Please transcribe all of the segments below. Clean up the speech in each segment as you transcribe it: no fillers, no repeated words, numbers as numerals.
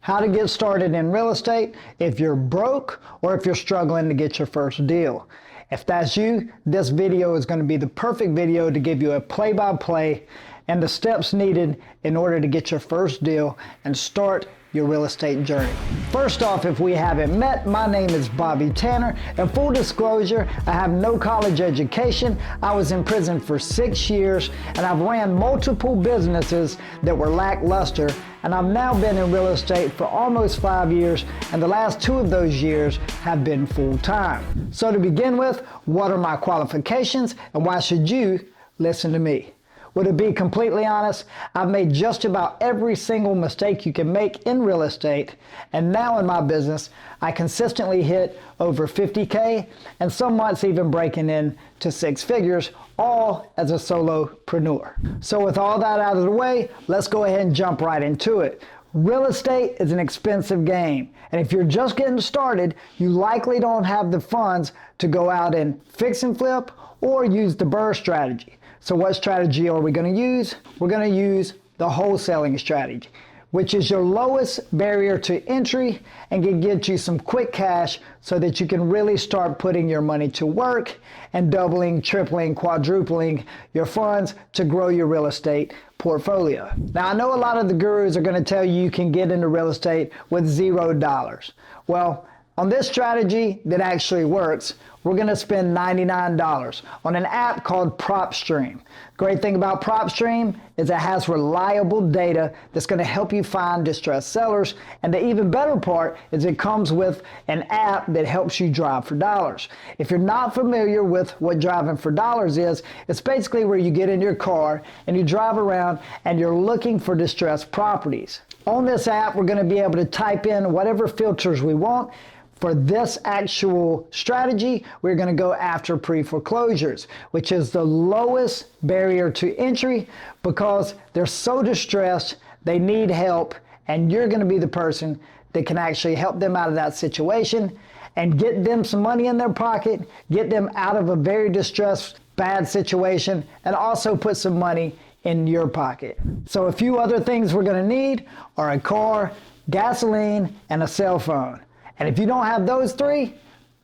how to get started in real estate if you're broke or if you're struggling to get your first deal. If that's you, this video is going to be the perfect video to give you a play-by-play and the steps needed in order to get your first deal and start your real estate journey. First off, if we haven't met, my name is Bobby Tanner, and full disclosure, I have no college education. I was in prison for 6 years, and I've ran multiple businesses that were lackluster, and I've now been in real estate for almost 5 years, and the last 2 of those years have been full-time. So to begin with, what are my qualifications, and why should you listen to me? Well, to be completely honest, I've made just about every single mistake you can make in real estate, and now in my business, I consistently hit over 50K, and some months even breaking in to 6 figures, all as a solopreneur. So with all that out of the way, let's go ahead and jump right into it. Real estate is an expensive game, and if you're just getting started, you likely don't have the funds to go out and fix and flip or use the BRRRR strategy. So what strategy are we going to use? We're going to use the wholesaling strategy, which is your lowest barrier to entry and can get you some quick cash so that you can really start putting your money to work and doubling, tripling, quadrupling your funds to grow your real estate portfolio. Now, I know a lot of the gurus are going to tell you can get into real estate with $0. Well, on this strategy that actually works, we're going to spend $99 on an app called PropStream. Great thing about PropStream is it has reliable data that's going to help you find distressed sellers, and the even better part is it comes with an app that helps you drive for dollars. If you're not familiar with what driving for dollars is, it's basically where you get in your car and you drive around and you're looking for distressed properties. On this app, we're going to be able to type in whatever filters we want. For this actual strategy, we're going to go after pre-foreclosures, which is the lowest barrier to entry because they're so distressed, they need help, and you're going to be the person that can actually help them out of that situation and get them some money in their pocket, get them out of a very distressed, bad situation, and also put some money in your pocket. So a few other things we're going to need are a car, gasoline, and a cell phone. And if you don't have those 3,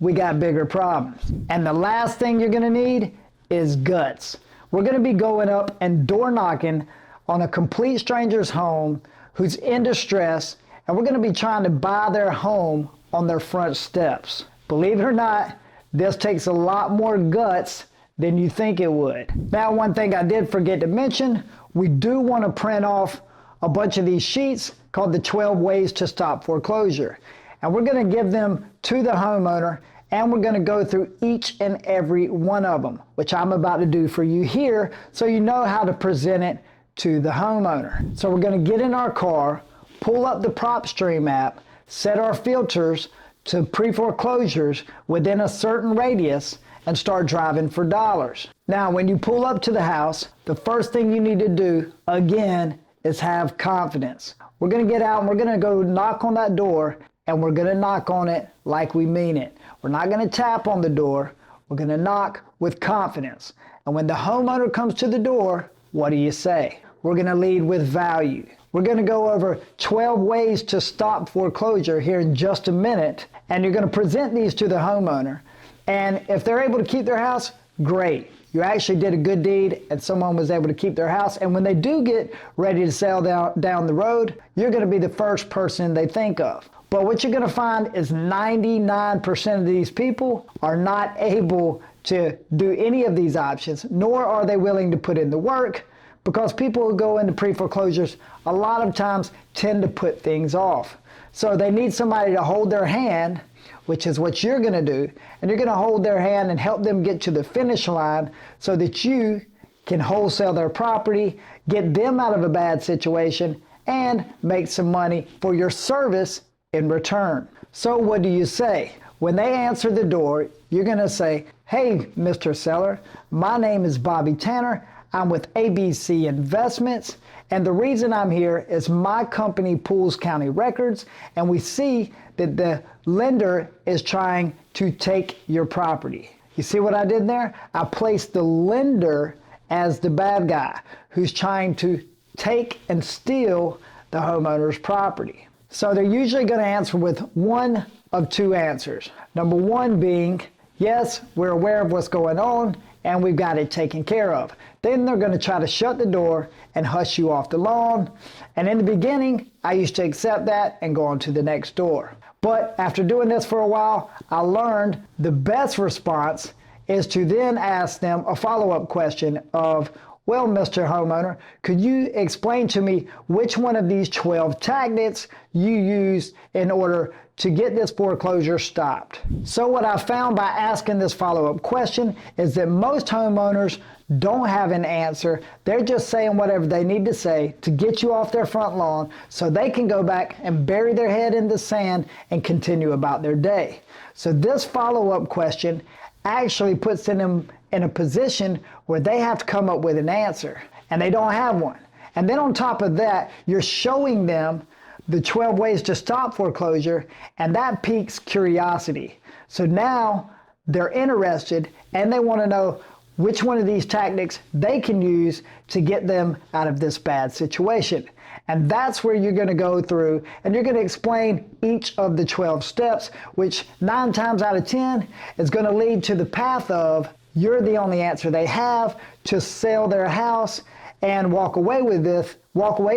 we got bigger problems. And the last thing you're going to need is guts. We're going to be going up and door knocking on a complete stranger's home who's in distress, and we're going to be trying to buy their home on their front steps. Believe it or not, this takes a lot more guts than you think it would. Now, one thing I did forget to mention, we do want to print off a bunch of these sheets called the 12 Ways to Stop Foreclosure. And we're going to give them to the homeowner, and we're going to go through each and every one of them, which I'm about to do for you here, so you know how to present it to the homeowner. So we're going to get in our car, pull up the PropStream app, set our filters to pre-foreclosures within a certain radius, and start driving for dollars. Now, when you pull up to the house, the first thing you need to do, again, is have confidence. We're going to get out and we're going to go knock on that door, and we're going to knock on it like we mean it. We're not going to tap on the door. We're going to knock with confidence. And when the homeowner comes to the door, what do you say? We're going to lead with value. We're going to go over 12 ways to stop foreclosure here in just a minute, and you're going to present these to the homeowner. And if they're able to keep their house, great. You actually did a good deed and someone was able to keep their house. And when they do get ready to sell down the road, you're going to be the first person they think of. But what you're going to find is 99% of these people are not able to do any of these options, nor are they willing to put in the work, because people who go into pre-foreclosures a lot of times tend to put things off. So they need somebody to hold their hand, which is what you're going to do, and you're going to hold their hand and help them get to the finish line so that you can wholesale their property, get them out of a bad situation, and make some money for your service in return. So what do you say? When they answer the door, you're going to say, "Hey, Mr. Seller, my name is Bobby Tanner. I'm with ABC Investments, and the reason I'm here is my company pulls county records, and we see that the lender is trying to take your property." You see what I did there? I placed the lender as the bad guy who's trying to take and steal the homeowner's property. So they're usually going to answer with one of two answers. Number one being, yes, we're aware of what's going on and we've got it taken care of. Then they're going to try to shut the door and hush you off the lawn. And in the beginning, I used to accept that and go on to the next door. But after doing this for a while, I learned the best response is to then ask them a follow-up question of, well, Mr. Homeowner, could you explain to me which one of these 12 tactics you used in order to get this foreclosure stopped? So what I found by asking this follow-up question is that most homeowners don't have an answer. They're just saying whatever they need to say to get you off their front lawn so they can go back and bury their head in the sand and continue about their day. So this follow-up question actually puts them in a position where they have to come up with an answer, and they don't have one. And then on top of that, you're showing them the 12 ways to stop foreclosure, and that piques curiosity. So now they're interested and they want to know which one of these tactics they can use to get them out of this bad situation. And that's where you're going to go through and you're going to explain each of the 12 steps, which 9 times out of 10 is going to lead to the path of you're the only answer they have to sell their house and walk away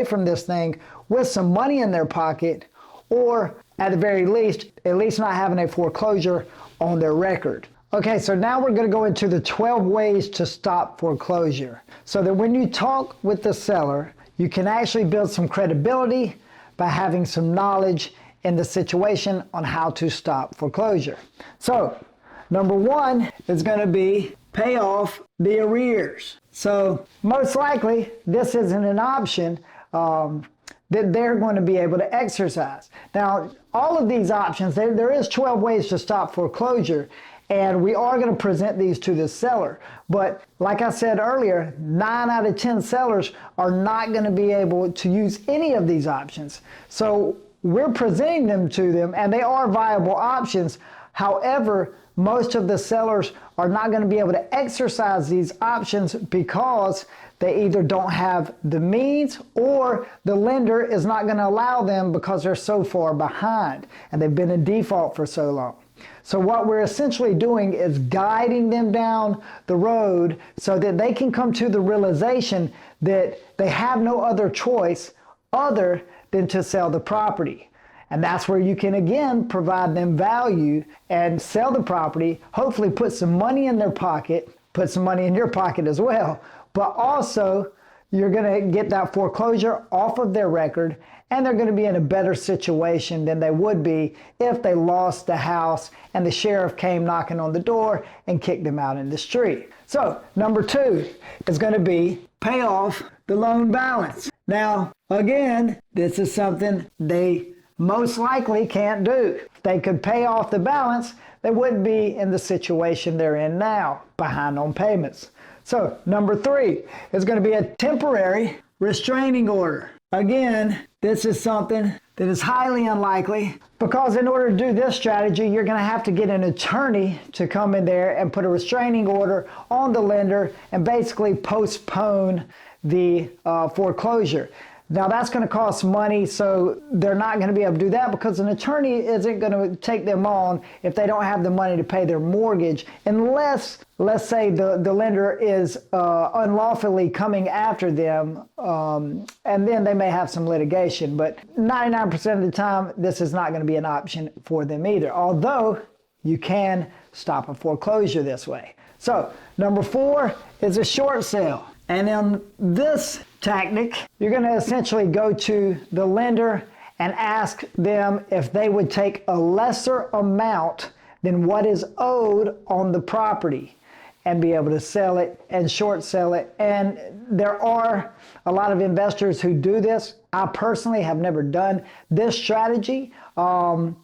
from this thing with some money in their pocket, or at the very least, at least not having a foreclosure on their record. Okay, so now we're going to go into the 12 ways to stop foreclosure, so that when you talk with the seller, you can actually build some credibility by having some knowledge in the situation on how to stop foreclosure. So, number one is going to be pay off the arrears. So, most likely, this isn't an option that they're going to be able to exercise. Now, all of these options, there is 12 ways to stop foreclosure, and we are going to present these to the seller. But like I said earlier, 9 out of 10 sellers are not going to be able to use any of these options. So we're presenting them to them, and they are viable options. However, most of the sellers are not going to be able to exercise these options because they either don't have the means or the lender is not going to allow them because they're so far behind and they've been in default for so long. So what we're essentially doing is guiding them down the road so that they can come to the realization that they have no other choice other than to sell the property. And that's where you can, again, provide them value and sell the property, hopefully put some money in their pocket, put some money in your pocket as well, but also you're going to get that foreclosure off of their record, and they're going to be in a better situation than they would be if they lost the house and the sheriff came knocking on the door and kicked them out in the street. So, number 2 is going to be pay off the loan balance. Now, again, this is something they most likely can't do. If they could pay off the balance, they wouldn't be in the situation they're in now, behind on payments. So, number 3 is going to be a temporary restraining order. Again, this is something that is highly unlikely because in order to do this strategy, you're going to have to get an attorney to come in there and put a restraining order on the lender and basically postpone the foreclosure. Now that's going to cost money, so they're not going to be able to do that because an attorney isn't going to take them on if they don't have the money to pay their mortgage, unless, let's say, the lender is unlawfully coming after them, and then they may have some litigation. But 99% of the time, this is not going to be an option for them either, although you can stop a foreclosure this way. So, number 4 is a short sale. And in this tactic, you're going to essentially go to the lender and ask them if they would take a lesser amount than what is owed on the property and be able to sell it and short sell it. And there are a lot of investors who do this. I personally have never done this strategy, so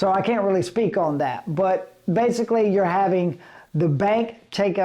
I can't really speak on that. But basically, you're having the bank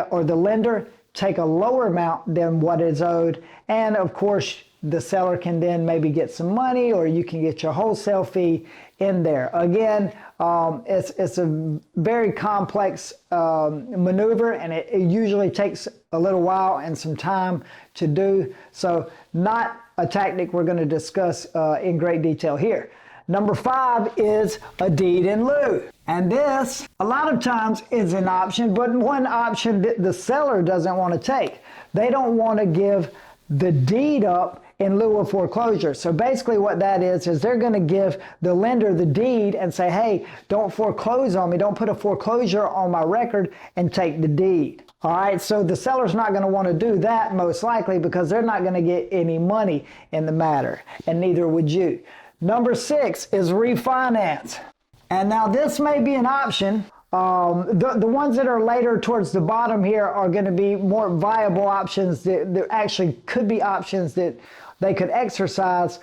or the lender take a lower amount than what is owed, and of course the seller can then maybe get some money, or you can get your wholesale fee in there. Again, it's a very complex maneuver, and it usually takes a little while and some time to do, so not a tactic we're going to discuss in great detail here. Number 5 is a deed in lieu. And this, a lot of times, is an option, but one option that the seller doesn't want to take. They don't want to give the deed up in lieu of foreclosure. So basically what that is they're going to give the lender the deed and say, hey, don't foreclose on me, don't put a foreclosure on my record, and take the deed. All right, so the seller's not going to want to do that most likely because they're not going to get any money in the matter, and neither would you. Number 6 is refinance. And now this may be an option. The ones that are later towards the bottom here are going to be more viable options that actually could be options that they could exercise.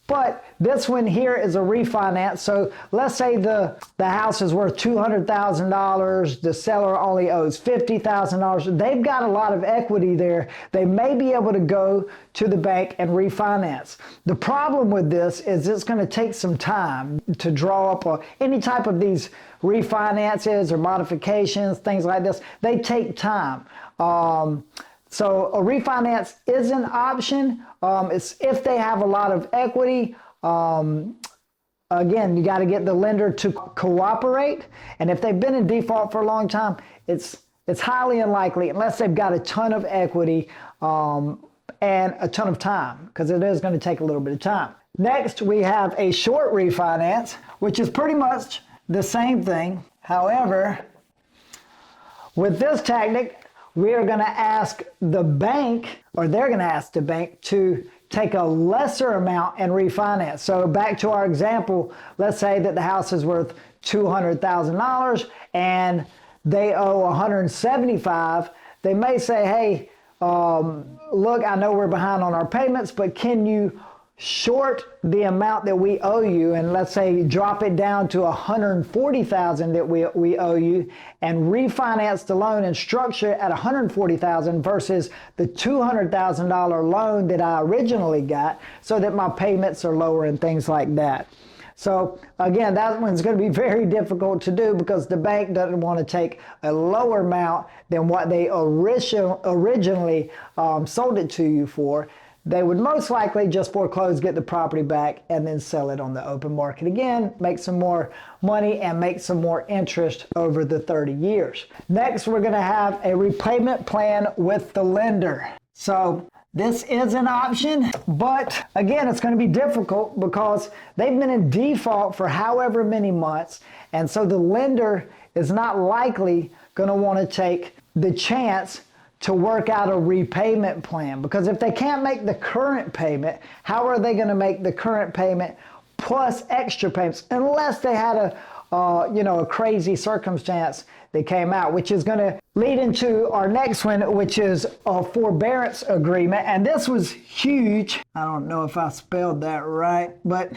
But this one here is a refinance. So let's say the house is worth $200,000. The seller only owes $50,000. They've got a lot of equity there. They may be able to go to the bank and refinance. The problem with this is it's going to take some time to draw up any type of these refinances or modifications, things like this. They take time. So a refinance is an option. It's if they have a lot of equity. Again, you got to get the lender to cooperate. And if they've been in default for a long time, it's highly unlikely, unless they've got a ton of equity and a ton of time, because it is going to take a little bit of time. Next, we have a short refinance, which is pretty much the same thing. However, with this tactic, we are going to ask the bank, or they're going to ask the bank to take a lesser amount and refinance. So back to our example, let's say that the house is worth $200,000 and they owe $175,000. They may say, hey, look, I know we're behind on our payments, but can you short the amount that we owe you, and let's say drop it down to $140,000 that we owe you, and refinance the loan and structure it at $140,000 versus the $200,000 loan that I originally got, so that my payments are lower and things like that. So again, that one's going to be very difficult to do because the bank doesn't want to take a lower amount than what they originally sold it to you for. They would most likely just foreclose, get the property back, and then sell it on the open market again, make some more money and make some more interest over the 30 years. Next, we're going to have a repayment plan with the lender. So this is an option, but again, it's going to be difficult because they've been in default for however many months, and so the lender is not likely going to want to take the chance to work out a repayment plan, because if they can't make the current payment, how are they going to make the current payment plus extra payments, unless they had a crazy circumstance that came out, which is going to lead into our next one, which is a forbearance agreement. And this was huge. I don't know if I spelled that right, but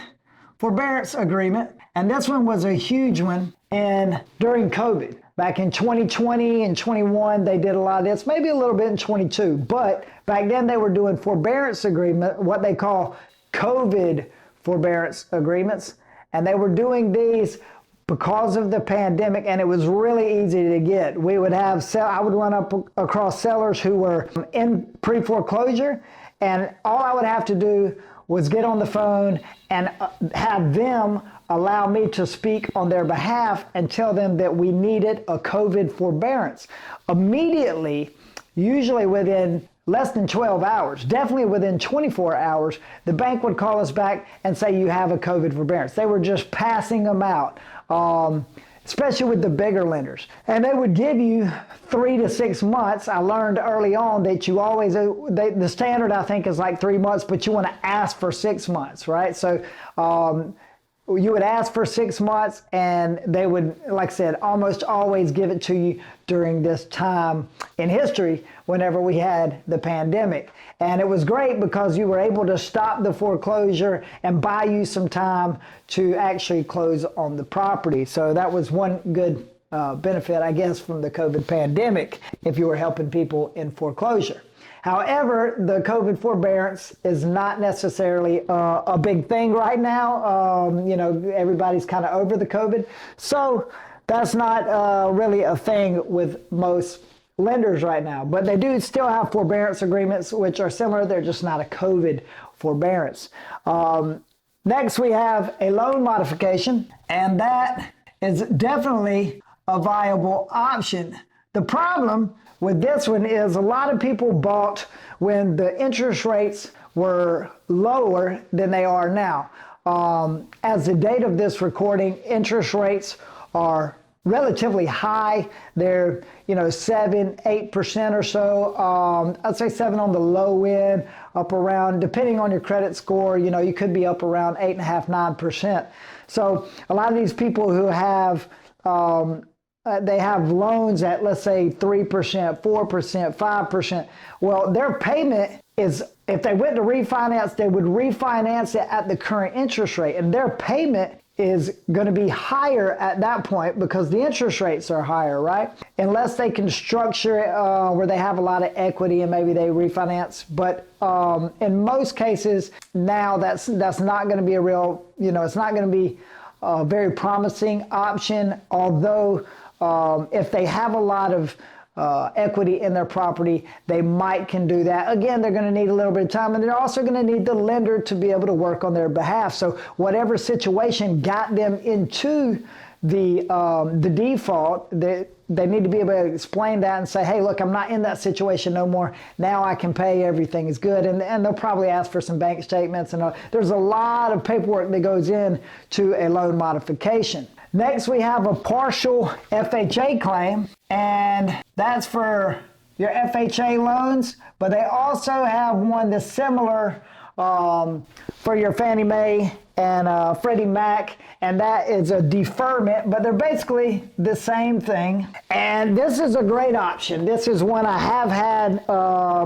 forbearance agreement. And this one was a huge one during COVID. Back in 2020 and 21, they did a lot of this, maybe a little bit in 22. But back then they were doing forbearance agreement, what they call COVID forbearance agreements. And they were doing these because of the pandemic, and it was really easy to get. I would run up across sellers who were in pre-foreclosure, and all I would have to do was get on the phone and have them allow me to speak on their behalf and tell them that we needed a COVID forbearance. Immediately, usually within less than 12 hours, definitely within 24 hours, the bank would call us back and say, you have a COVID forbearance. They were just passing them out, especially with the bigger lenders. And they would give you 3 to 6 months. I learned early on that you always, the standard I think is like 3 months, but you want to ask for 6 months, right? So you would ask for 6 months, and they would, like I said, almost always give it to you during this time in history whenever we had the pandemic. And it was great because you were able to stop the foreclosure and buy you some time to actually close on the property. So that was one good benefit, I guess, from the COVID pandemic if you were helping people in foreclosure. However, the COVID forbearance is not necessarily a big thing right now. Everybody's kind of over the COVID. So that's not really a thing with most lenders right now. But they do still have forbearance agreements, which are similar. They're just not a COVID forbearance. Next, we have a loan modification, and that is definitely a viable option. The problem with this one is a lot of people bought when the interest rates were lower than they are now. As the date of this recording, interest rates are relatively high. They're 7-8% or so. I'd say 7 on the low end, up around, depending on your credit score, you could be up around 8.5-9%. So a lot of these people who have they have loans at, let's say, 3%, 4%, 5%. Well, their payment is, if they went to refinance, they would refinance it at the current interest rate, and their payment is going to be higher at that point because the interest rates are higher, right? Unless they can structure it where they have a lot of equity and maybe they refinance. But in most cases now, that's not going to be a real, it's not going to be a very promising option. Although if they have a lot of equity in their property, they can do that. Again, they're going to need a little bit of time, and they're also going to need the lender to be able to work on their behalf. So whatever situation got them into the default, they need to be able to explain that and say, hey, look, I'm not in that situation no more. Now I can pay. Everything is good. And they'll probably ask for some bank statements. And there's a lot of paperwork that goes in to a loan modification. Next, we have a partial FHA claim, and that's for your FHA loans, but they also have one that's similar for your Fannie Mae and Freddie Mac, and that is a deferment, but they're basically the same thing. And this is a great option. This is one I have had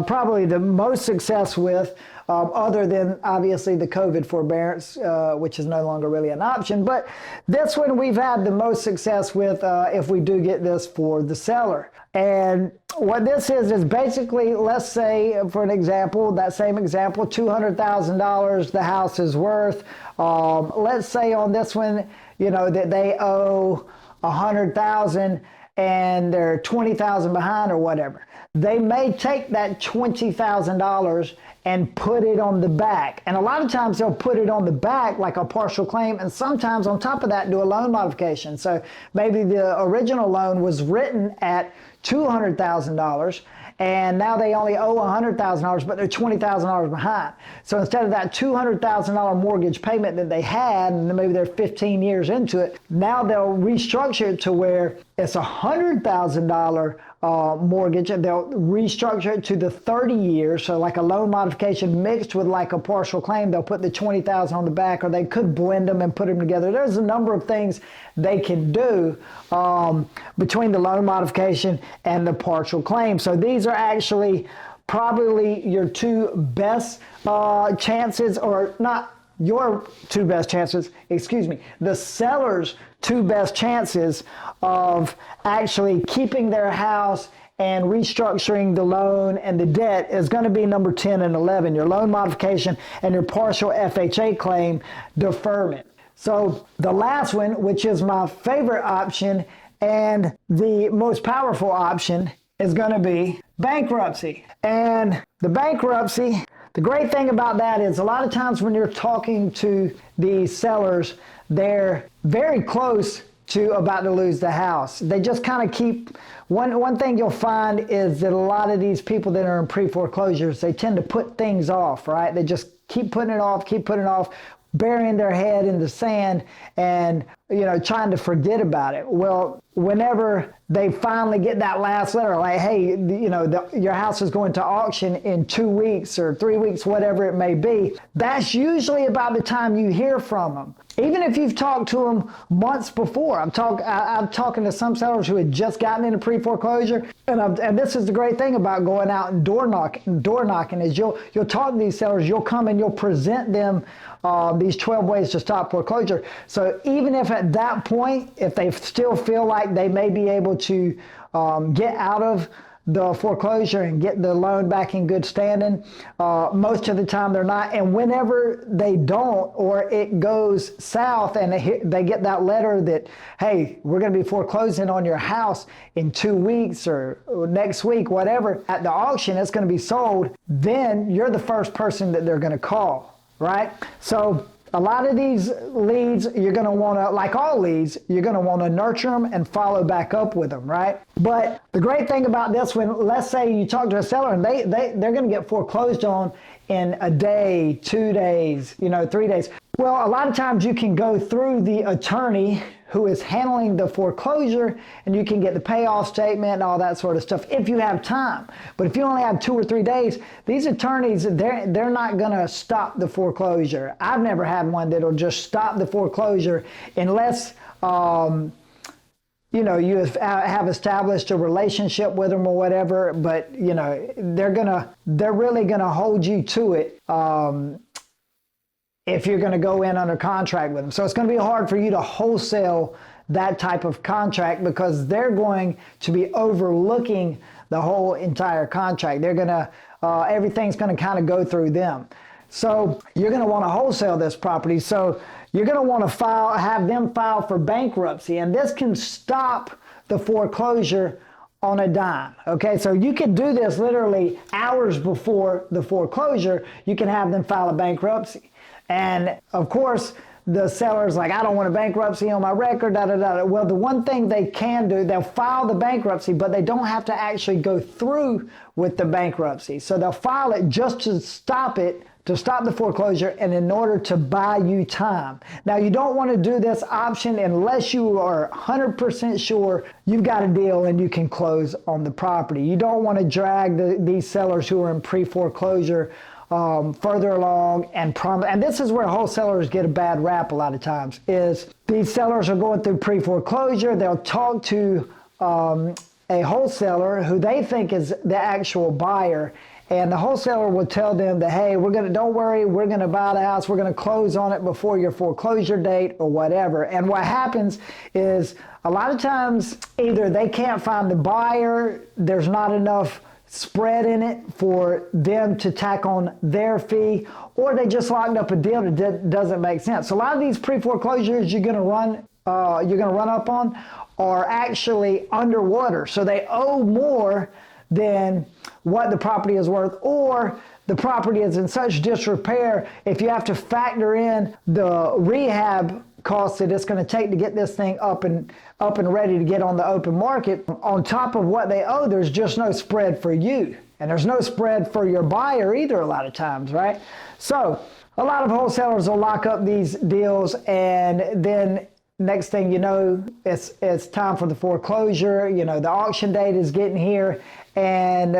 probably the most success with, other than obviously the COVID forbearance, which is no longer really an option. But this one we've had the most success with if we do get this for the seller. And what this is basically, let's say, for an example, that same example, $200,000 the house is worth. Let's say on this one, that they owe $100,000 and they're $20,000 behind or whatever. They may take that $20,000 and put it on the back. And a lot of times they'll put it on the back like a partial claim, and sometimes on top of that do a loan modification. So maybe the original loan was written at $200,000, and now they only owe $100,000, but they're $20,000 behind. So instead of that $200,000 mortgage payment that they had, and maybe they're 15 years into it, now they'll restructure it to where it's $100,000 mortgage, and they'll restructure it to the 30 years. So like a loan modification mixed with like a partial claim, they'll put the $20,000 on the back, or they could blend them and put them together. There's a number of things they can do between the loan modification and the partial claim. So these are actually probably your two best chances, or not your two best chances, excuse me, the seller's two best chances of actually keeping their house and restructuring the loan and the debt is going to be number 10 and 11, your loan modification and your partial FHA claim deferment. So the last one, which is my favorite option and the most powerful option, is going to be bankruptcy. And the bankruptcy, the great thing about that is a lot of times when you're talking to the sellers, they're very close to about to lose the house. They just kind of keep, one thing you'll find is that a lot of these people that are in pre-foreclosures, they tend to put things off, right? They just keep putting it off, burying their head in the sand and, trying to forget about it. Well, whenever they finally get that last letter, like, hey, your house is going to auction in 2 weeks or 3 weeks, whatever it may be, that's usually about the time you hear from them. Even if you've talked to them months before. I'm talking to some sellers who had just gotten into pre-foreclosure, and this is the great thing about going out and door knocking is you'll talk to these sellers, you'll come and you'll present them these 12 ways to stop foreclosure. So even if at that point, if they still feel like they may be able to get out of the foreclosure and get the loan back in good standing, most of the time they're not. And whenever they don't, or it goes south and they get that letter that, hey, we're going to be foreclosing on your house in 2 weeks or next week, whatever, at the auction it's going to be sold, then you're the first person that they're going to call, right? So a lot of these leads, you're going to want to, like all leads, you're going to want to nurture them and follow back up with them, right? But the great thing about this, when let's say you talk to a seller and they're going to get foreclosed on in a day, 2 days, 3 days. Well, a lot of times you can go through the attorney who is handling the foreclosure, and you can get the payoff statement and all that sort of stuff if you have time. But if you only have 2 or 3 days, these attorneys, they're not going to stop the foreclosure. I've never had one that'll just stop the foreclosure unless you have established a relationship with them or whatever. But they're really gonna hold you to it if you're going to go in under contract with them. So it's going to be hard for you to wholesale that type of contract because they're going to be overlooking the whole entire contract. They're going to, everything's going to kind of go through them. So you're going to want to wholesale this property. So you're going to want to have them file for bankruptcy, and this can stop the foreclosure on a dime. Okay, so you could do this literally hours before the foreclosure. You can have them file a bankruptcy. And of course, the seller's like, I don't want a bankruptcy on my record, da da da. Well, the one thing they can do, they'll file the bankruptcy, but they don't have to actually go through with the bankruptcy. So they'll file it just to stop it, to stop the foreclosure, and in order to buy you time. Now, you don't want to do this option unless you are 100% sure you've got a deal and you can close on the property. You don't want to drag these sellers who are in pre-foreclosure further along and this is where wholesalers get a bad rap a lot of times, is these sellers are going through pre-foreclosure. They'll talk to a wholesaler who they think is the actual buyer, and the wholesaler will tell them that, hey, don't worry, we're gonna buy the house, we're gonna close on it before your foreclosure date or whatever. And what happens is a lot of times either they can't find the buyer, there's not enough spread in it for them to tack on their fee, or they just locked up a deal that doesn't make sense. So a lot of these pre-foreclosures you're going to run up on are actually underwater, so they owe more than what the property is worth, or the property is in such disrepair. If you have to factor in the rehab costs that it's going to take to get this thing up and ready to get on the open market, on top of what they owe, there's just no spread for you. And there's no spread for your buyer either a lot of times, right? So a lot of wholesalers will lock up these deals, and then next thing you know, it's time for the foreclosure. The auction date is getting here, and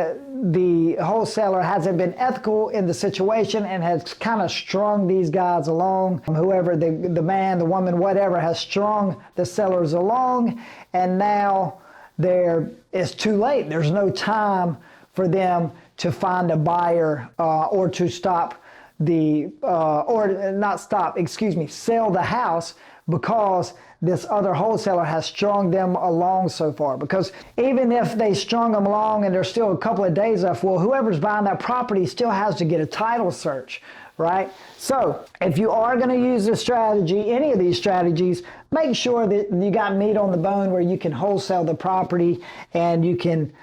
the wholesaler hasn't been ethical in the situation and has kind of strung these guys along. Whoever, the man, the woman, whatever, has strung the sellers along, and now it's too late. There's no time for them to find a buyer or to sell the house, because this other wholesaler has strung them along so far. Because even if they strung them along and there's still a couple of days left, well, whoever's buying that property still has to get a title search, right? So if you are going to use this strategy, any of these strategies, make sure that you got meat on the bone where you can wholesale the property and you can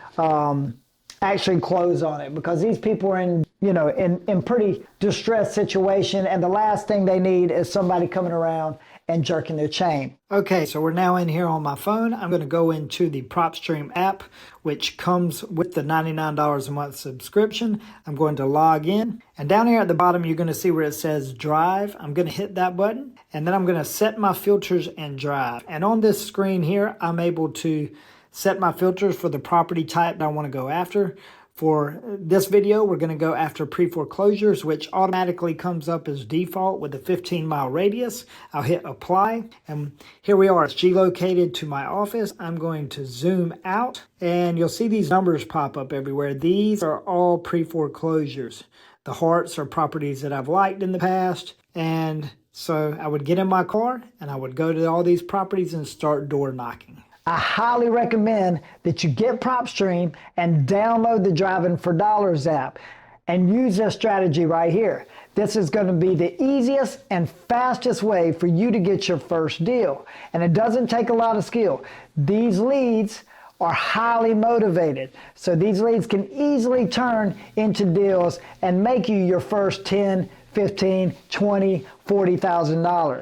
actually close on it, because these people are in pretty distressed situation, and the last thing they need is somebody coming around and jerking their chain. Okay, so we're now in here on my phone. I'm going to go into the PropStream app, which comes with the $99 a month subscription. I'm going to log in, and down here at the bottom you're going to see where it says Drive. I'm going to hit that button, and then I'm going to set my filters and Drive. And on this screen here, I'm able to set my filters for the property type that I want to go after. For this video, we're going to go after pre-foreclosures, which automatically comes up as default with a 15-mile radius. I'll hit apply, and here we are. It's geolocated to my office. I'm going to zoom out, and you'll see these numbers pop up everywhere. These are all pre-foreclosures. The hearts are properties that I've liked in the past, and so I would get in my car, and I would go to all these properties and start door knocking. I highly recommend that you get PropStream and download the Driving for Dollars app and use this strategy right here. This is going to be the easiest and fastest way for you to get your first deal. And it doesn't take a lot of skill. These leads are highly motivated. So these leads can easily turn into deals and make you your first 10, $15, $20, $40,000.